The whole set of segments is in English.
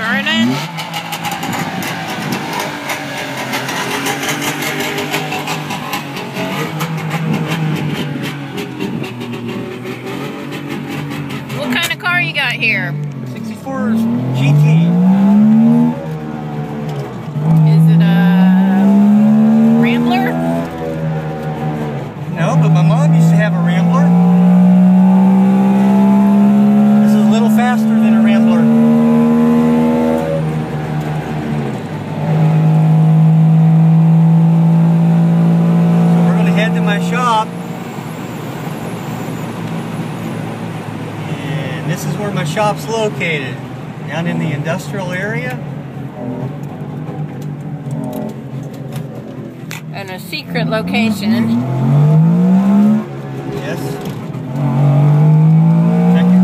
turning. What kind of car you got here? 64 GT. Is it a Rambler? No, but my mom used to have a Rambler. This is a little faster than a Rambler. So we're going to head to my shop. And this is where my shop's located. Down in the industrial area. And a secret location. Yes. Check it.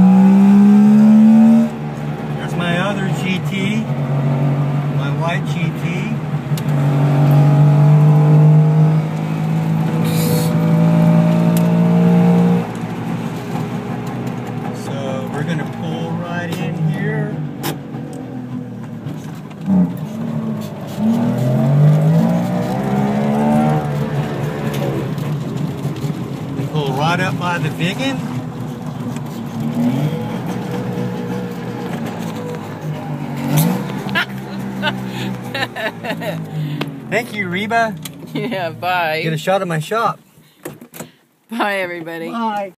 There's my other GT. My white GT. So we're going to pull right in here. Pull right up by the biggin. Thank you, Reba. Yeah, bye. Get a shot of my shop. Bye, everybody. Bye.